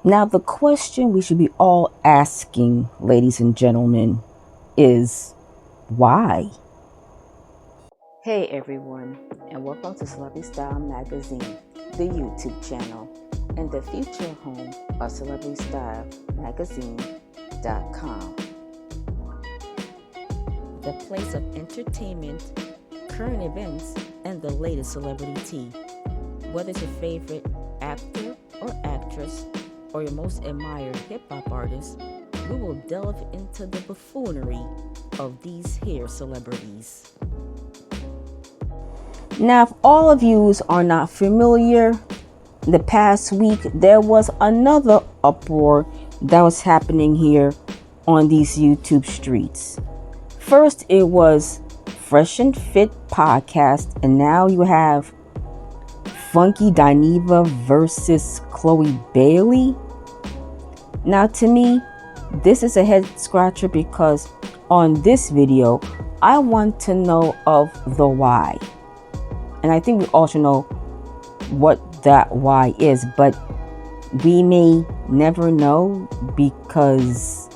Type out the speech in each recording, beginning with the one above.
Now, the question we should be all asking, ladies and gentlemen, is why? Hey everyone, and welcome to Celebrity Style Magazine, the YouTube channel, and the future home of CelebrityStyleMagazine.com. The place of entertainment, current events, and the latest celebrity tea. Whether it's your favorite actor or actress, or your most admired hip-hop artist, we will delve into the buffoonery of these here celebrities. Now, if all of you are not familiar, the past week there was another uproar that was happening here on these YouTube streets. First, it was Fresh and Fit podcast, and now you have Funky Dineva versus Halle Bailey. Now, to me, this is a head scratcher because on this video, I want to know of the why. And I think we all should know what that why is, but we may never know because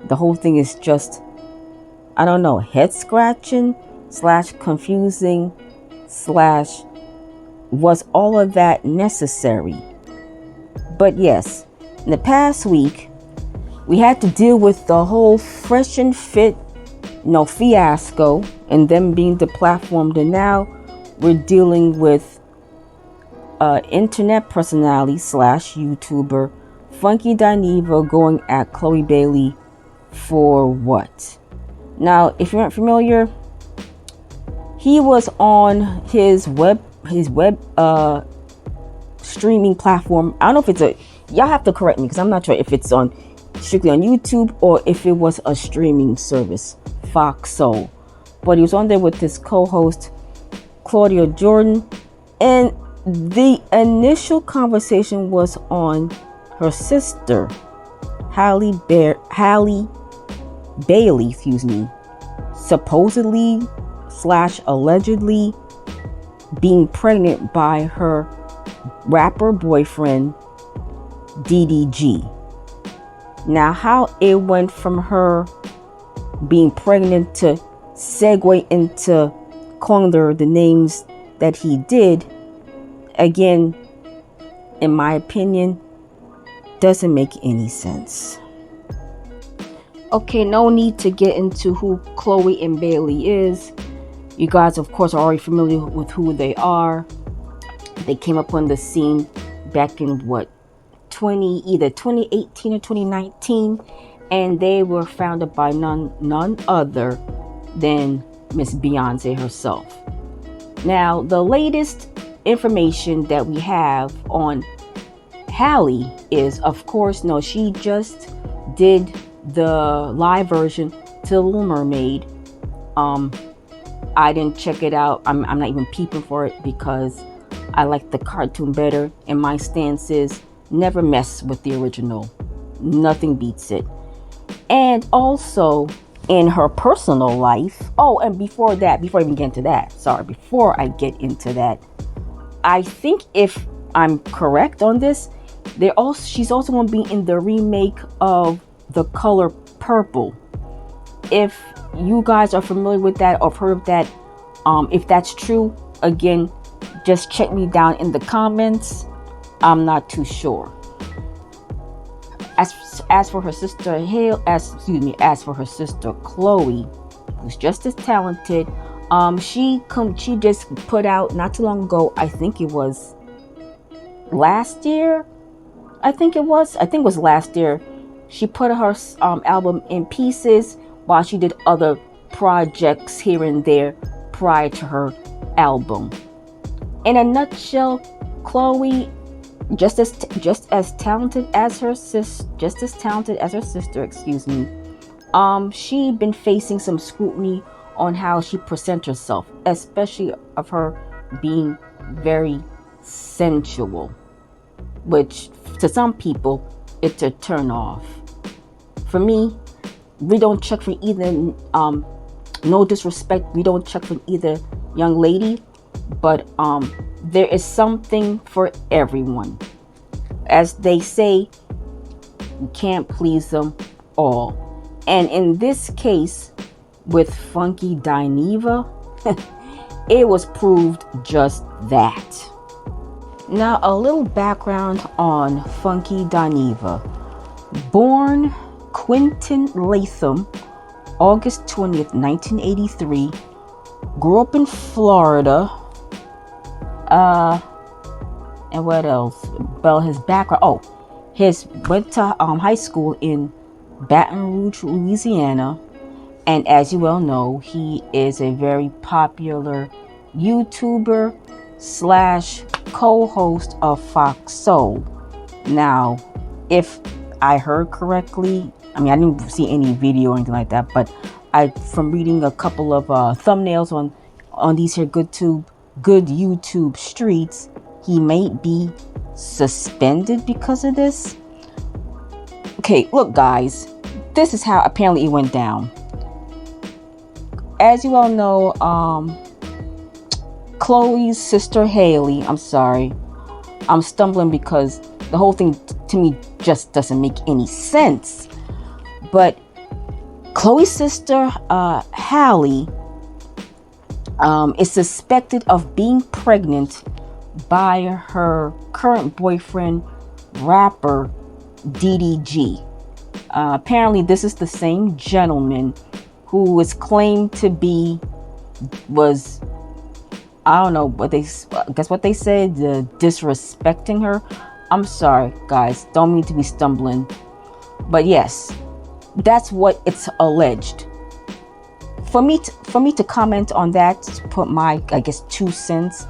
the whole thing is just, I don't know, head scratching / confusing / was all of that necessary? But yes, in the past week, we had to deal with the whole Fresh and Fit, fiasco and them being deplatformed, and now we're dealing with internet personality / YouTuber Funky Dineva going at Halle Bailey for what? Now, if you aren't familiar, he was on his web streaming platform. I don't know if it's y'all have to correct me because I'm not sure if it's strictly on YouTube or if it was a streaming service, Fox Soul. But he was on there with his co-host Claudia Jordan, and the initial conversation was on her sister Halle Bailey, supposedly / allegedly being pregnant by her rapper boyfriend DDG. Now, how it went from her being pregnant to segue into calling her the names that he did, again, in my opinion, doesn't make any sense. Okay, no need to get into who Chloe and Bailey is. You guys, of course, are already familiar with who they are. They came up on the scene back in either 2018 or 2019, and they were founded by none other than Miss Beyonce herself. Now, the latest information that we have on Halle is, of course, she just did the live version to The Little Mermaid. I didn't check it out. I'm not even peeping for it because I like the cartoon better, and my stance is never mess with the original. Nothing beats it. And also in her personal life, and before I get into that, I think if I'm correct on this, she's also going to be in the remake of The Color Purple. If you guys are familiar with that or have heard of that, if that's true, again, just check me down in the comments. I'm not too sure. As for her sister Chloe, who's just as talented, she just put out not too long ago. I think it was last year. I think it was last year. She put her album in pieces while she did other projects here and there prior to her album. In a nutshell, Chloe, just as talented as her sister, she been facing some scrutiny on how she presents herself, especially of her being very sensual, which to some people it's a turn off. For me, we don't check for either, no disrespect, we don't check for either young lady, but there is something for everyone. As they say, We can't please them all. And in this case, with Funky Dineva, it was proved just that. Now, a little background on Funky Dineva. Born Quentin Latham, August 20th, 1983. Grew up in Florida. And what else? Well, his background. Oh, went to high school in Baton Rouge, Louisiana. And as you well know, he is a very popular YouTuber / co-host of Fox Soul. Now, if I heard correctly, I mean, I didn't see any video or anything like that, but from reading a couple of thumbnails on these here good YouTube streets, he may be suspended because of this. Okay, look guys, this is how apparently it went down. As you all know, Chloe's sister Halle, I'm sorry, I'm stumbling because the whole thing to me just doesn't make any sense. But Chloe's sister Halle is suspected of being pregnant by her current boyfriend, rapper DDG. Apparently, this is the same gentleman who is claimed to be I don't know what they said, disrespecting her. I'm sorry, guys, don't mean to be stumbling, but yes, that's what it's alleged. For me to comment on that, to put my 2 cents.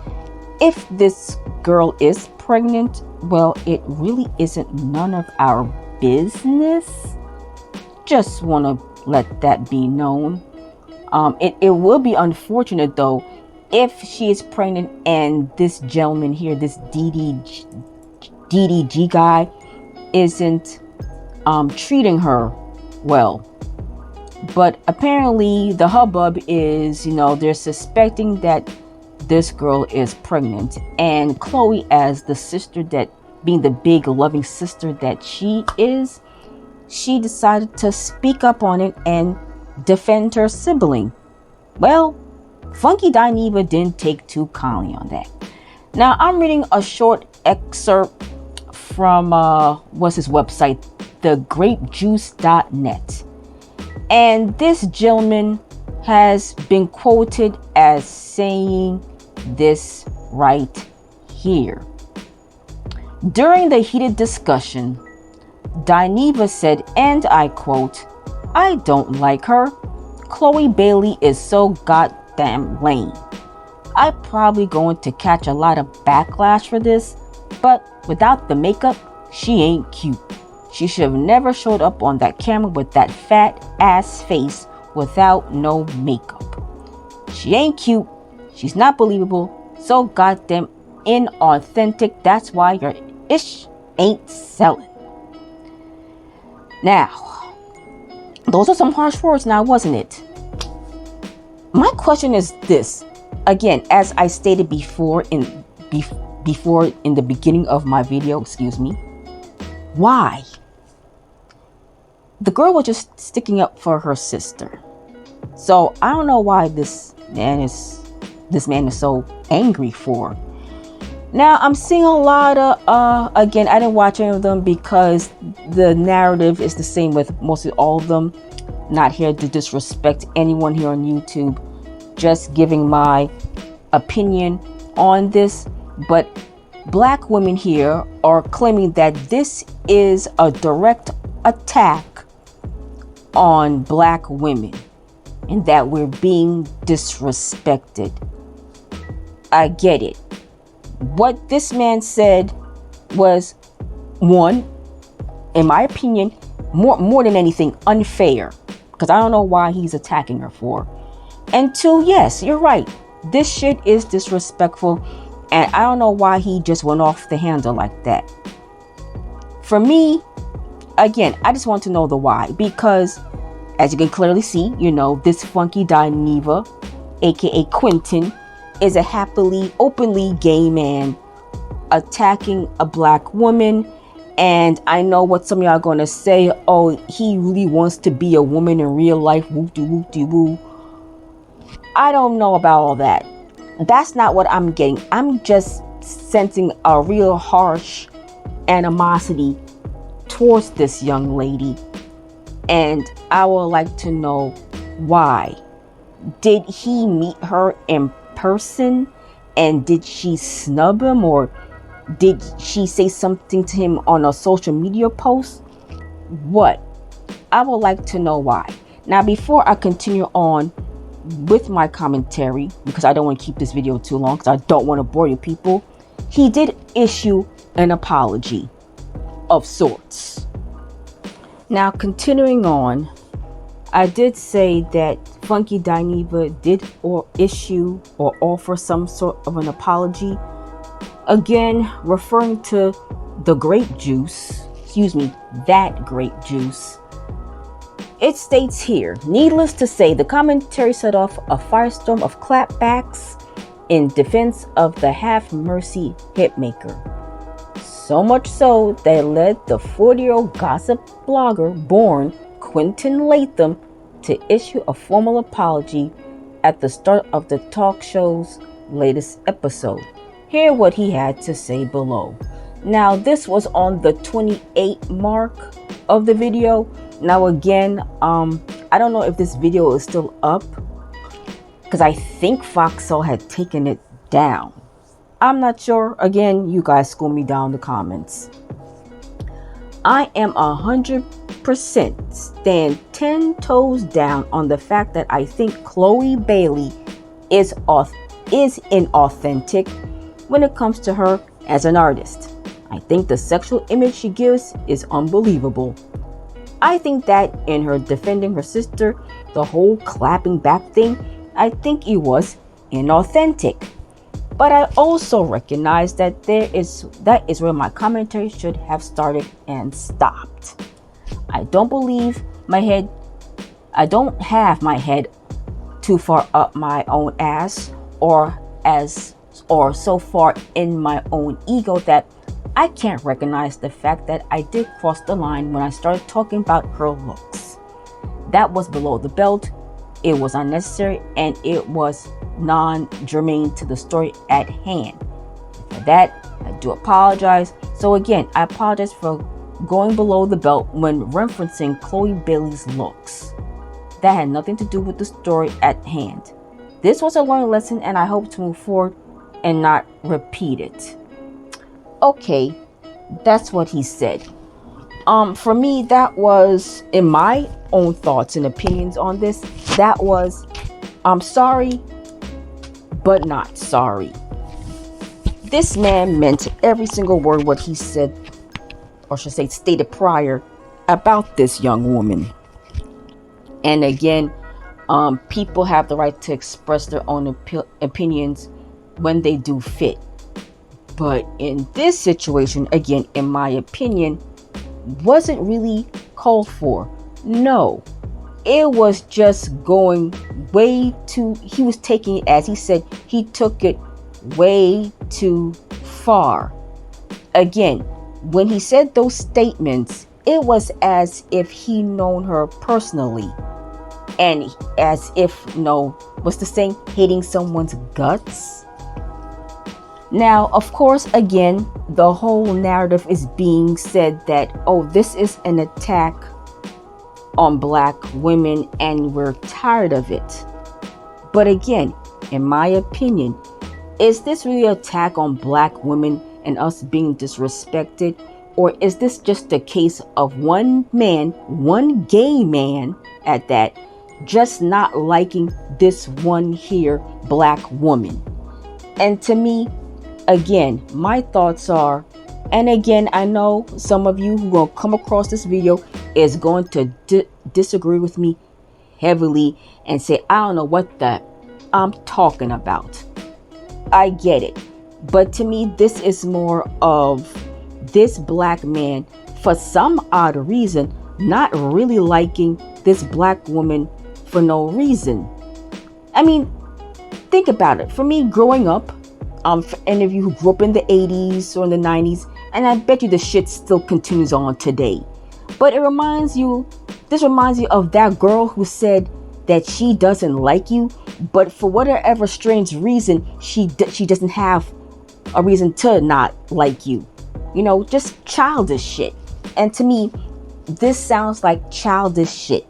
If this girl is pregnant, well, it really isn't none of our business. Just want to let that be known. It will be unfortunate though if she is pregnant and this gentleman here, this DDG guy, isn't treating her well. But apparently the hubbub is, they're suspecting that this girl is pregnant, and Chloe, as the sister, that being the big loving sister that she is, she decided to speak up on it and defend her sibling. Well, Funky Dineva didn't take too kindly on that. Now I'm reading a short excerpt from what's his website, thegrapejuice.net, and this gentleman has been quoted as saying this right here. During the heated discussion, Dineva said, and I quote, "I don't like her. Chloe Bailey is so goddamn lame. I'm probably going to catch a lot of backlash for this, but without the makeup, she ain't cute. She should have never showed up on that camera with that fat ass face without no makeup. She ain't cute. She's not believable. So goddamn inauthentic. That's why your ish ain't selling." Now, those are some harsh words now, wasn't it? My question is this. Again, as I stated before in the beginning of my video, why? The girl was just sticking up for her sister. So I don't know why this man is so angry for. Now I'm seeing a lot of again, I didn't watch any of them because the narrative is the same with mostly all of them. Not here to disrespect anyone here on YouTube, just giving my opinion on this. But black women here are claiming that this is a direct attack on black women and that we're being disrespected. I get it. What this man said was, one, in my opinion, more than anything, unfair, because I don't know why he's attacking her for. And two, yes, you're right, this shit is disrespectful, and I don't know why he just went off the handle like that. For me, again, I just want to know the why, because as you can clearly see, this Funky Dineva, aka Quentin, is a openly gay man attacking a black woman And I know what some of y'all are going to say. Oh, he really wants to be a woman in real life. Woo-de-woo-de-woo. I don't know about all that. That's not what I'm getting. I'm just sensing a real harsh animosity towards this young lady. And I would like to know why. Did he meet her in person? And did she snub him? Or did she say something to him on a social media post? What? I would like to know why. Now, before I continue on with my commentary, because I don't want to keep this video too long, because I don't want to bore you people, he did issue an apology of sorts. Now, continuing on, I did say that Funky Dineva did issue or offer some sort of an apology. Again, referring to the grape juice, that grape juice. It states here, needless to say, the commentary set off a firestorm of clapbacks in defense of the half-mercy hitmaker. So much so that it led the 40-year-old gossip blogger born Quentin Latham to issue a formal apology at the start of the talk show's latest episode. Hear what he had to say below. Now, this was on the 28 mark of the video. Now, again, I don't know if this video is still up, because I think Foxhole had taken it down. I'm not sure. Again, you guys school me down in the comments. I am 100% stand 10 toes down on the fact that I think Chloe Bailey is inauthentic when it comes to her as an artist. I think the sexual image she gives is unbelievable. I think that in her defending her sister, the whole clapping back thing, I think it was inauthentic. But I also recognize that that is where my commentary should have started and stopped. I don't have my head too far up my own ass or so far in my own ego that I can't recognize the fact that I did cross the line when I started talking about her looks. That was below the belt, it was unnecessary, and it was non-germane to the story at hand. For that, I do apologize. So again, I apologize for going below the belt when referencing Chloe Bailey's looks. That had nothing to do with the story at hand. This was a learning lesson, and I hope to move forward and not repeat it. Okay, that's what he said. For me, that was, in my own thoughts and opinions on this, that was, I'm sorry, but not sorry. This man meant every single word what he said, or should say stated prior, about this young woman. And again, people have the right to express their own opinions when they do fit. But in this situation, again, in my opinion, wasn't really called for. No, it was just going way too, he was taking it, as he said, he took it way too far. Again, when he said those statements, it was as if he known her personally. And as if, what's the saying? Hating someone's guts. Now, of course, again, the whole narrative is being said that, oh, this is an attack on black women and we're tired of it. But again, in my opinion, is this really an attack on black women and us being disrespected? Or is this just a case of one man, one gay man at that, just not liking this one here black woman? And to me, again, my thoughts are, and again, I know some of you who will come across this video is going to disagree with me heavily and say, I don't know what the I'm talking about. I get it. But to me, this is more of this black man, for some odd reason, not really liking this black woman for no reason. I mean, think about it. For me, growing up, for any of you who grew up in the 80s or in the 90s, And I bet you the shit still continues on today. But this reminds you of that girl who said that she doesn't like you, but for whatever strange reason, she doesn't have a reason to not like you. You know, just childish shit. And to me, this sounds like childish shit.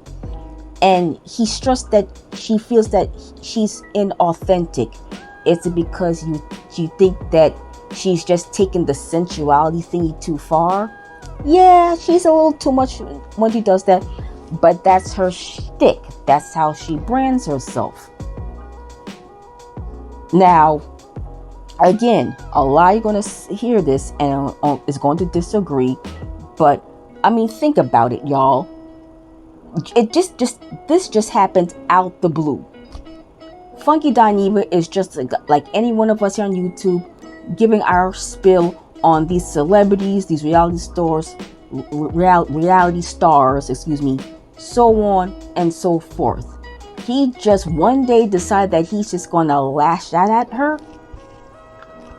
And he stressed that she feels that she's inauthentic. Is it because you think that she's just taking the sensuality thingy too far? Yeah, she's a little too much when she does that. But that's her shtick. That's how she brands herself. Now, again, a lot are going to hear this and is going to disagree. But, I mean, think about it, y'all. This just happened out the blue. Funky Dineva is just like any one of us here on YouTube, giving our spill on these celebrities, these reality stars, so on and so forth. He just one day decided that he's just gonna lash out at her.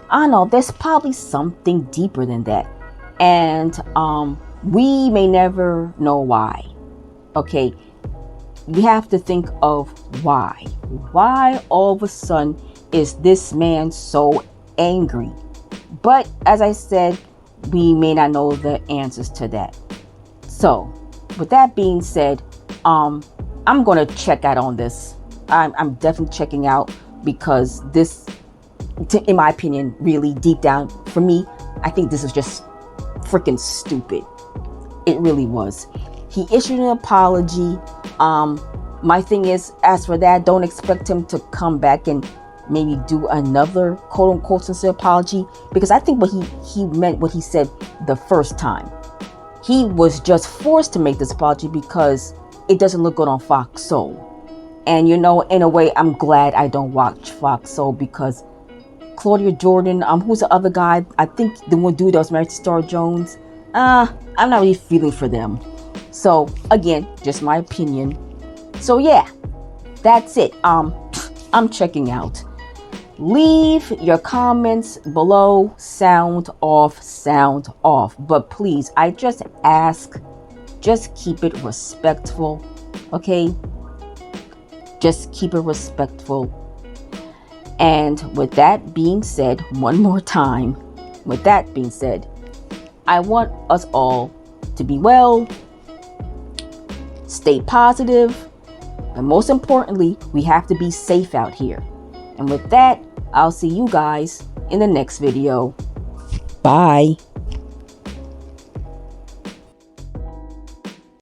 I don't know, there's probably something deeper than that. And we may never know why. Okay, we have to think of why. Why all of a sudden is this man so angry? But as I said, we may not know the answers to that. So, with that being said, I'm going to check out on this. I'm definitely checking out because this, in my opinion, really deep down, for me, I think this is just freaking stupid. It really was. He issued an apology. My thing is, as for that, don't expect him to come back and maybe do another quote unquote sincere apology, because I think what he meant what he said the first time. He was just forced to make this apology because it doesn't look good on Fox Soul. And you know, in a way, I'm glad I don't watch Fox Soul because Claudia Jordan, who's the other guy? I think the one dude that was married to Star Jones. I'm not really feeling for them. So again, just my opinion. So yeah, that's it. I'm checking out. Leave your comments below. Sound off. But please, I just ask, just keep it respectful. Okay? Just keep it respectful. And with that being said, one more time, with that being said, I want us all to be well, stay positive, and most importantly, we have to be safe out here. And with that, I'll see you guys in the next video. Bye.